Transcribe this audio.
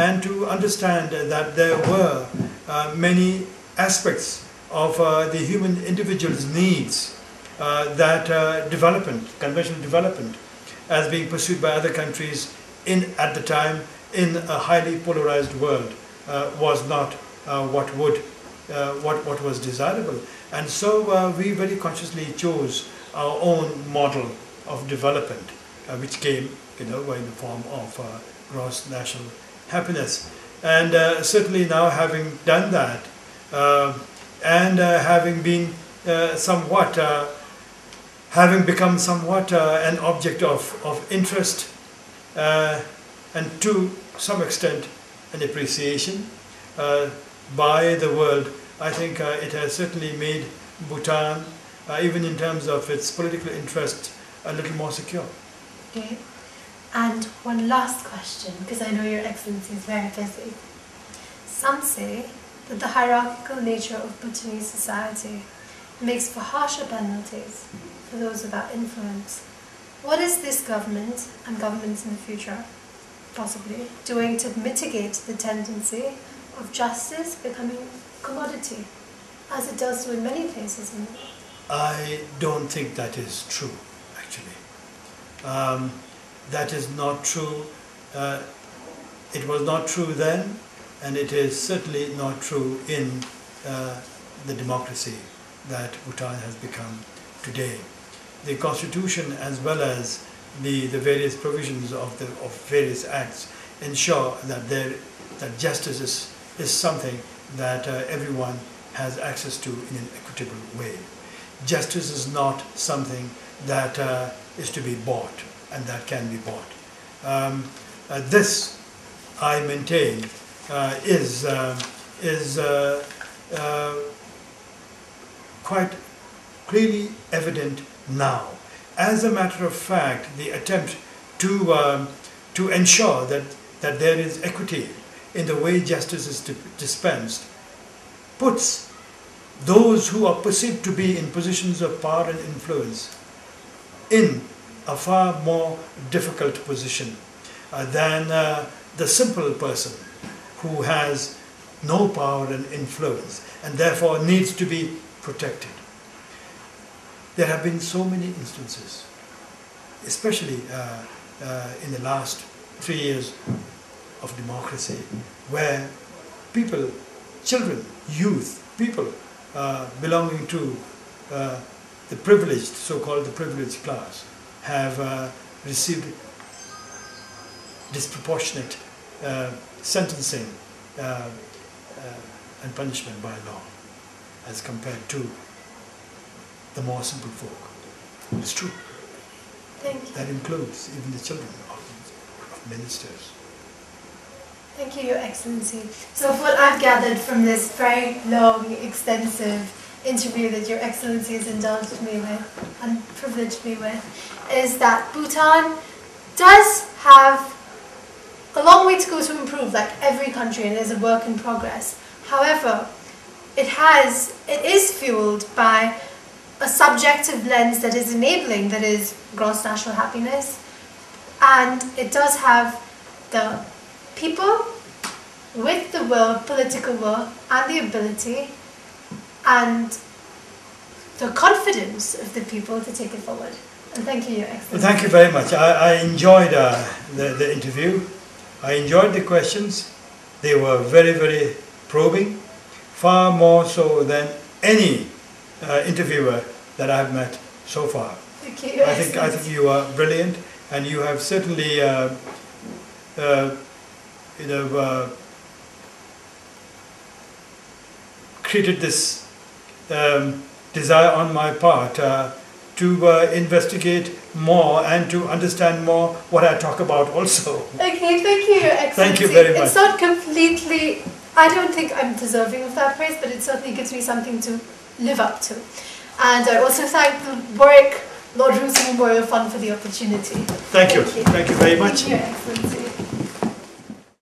and to understand that there were many aspects of the human individual's needs that conventional development, as being pursued by other countries at the time in a highly polarized world, was not what was desirable. And so we very consciously chose our own model of development, which came, in the form of gross national happiness. And certainly now, having done that, and having been having become somewhat an object of interest, and to some extent an appreciation by the world, I think it has certainly made Bhutan, even in terms of its political interest, a little more secure. Okay. And one last question, because I know Your Excellency is very busy. Some say that the hierarchical nature of Bhutanese society makes for harsher penalties for those without influence. What is this government, and governments in the future, possibly, doing to mitigate the tendency of justice becoming a commodity, as it does do in many places in the world? I don't think that is true, actually. That is not true. It was not true then, and it is certainly not true in the democracy that Bhutan has become today. The constitution, as well as the various provisions of various acts, ensure that justice is something that everyone has access to in an equitable way. Justice is not something that is to be bought and that can be bought. This, I maintain, is quite clearly evident now. As a matter of fact, the attempt to ensure that there is equity in the way justice is dispensed puts those who are perceived to be in positions of power and influence in a far more difficult position than the simple person who has no power and influence and therefore needs to be protected. There have been so many instances, especially in the last 3 years of democracy, where people, children, youth, people belonging to the privileged, so-called the privileged class, have received disproportionate sentencing and punishment by law as compared to the more simple folk. It's true. Thank you. That includes even the children of ministers. Thank you, Your Excellency. So what I've gathered from this very long, extensive interview that Your Excellency has indulged me with and privileged me with is that Bhutan does have a long way to go to improve, like every country, and is a work in progress. However, it is fueled by a subjective lens that is enabling, that is gross national happiness, and it does have the people with the will, political will, and the ability and the confidence of the people to take it forward. And thank you, Your Excellency. Well, thank you very much. I enjoyed the interview. I enjoyed the questions. They were very, very probing, far more so than any interviewer that I've met so far. Thank you, Your Excellency. I think you are brilliant, and you have certainly created this desire on my part to investigate more and to understand more what I talk about also. Okay, thank you, Your Excellency. Thank you very much. It's not completely, I don't think I'm deserving of that praise, but it certainly gives me something to live up to. And I also thank the Warwick Lord Roos Memorial Fund for the opportunity. Thank you. Thank you very much. Thank you, Your Excellency.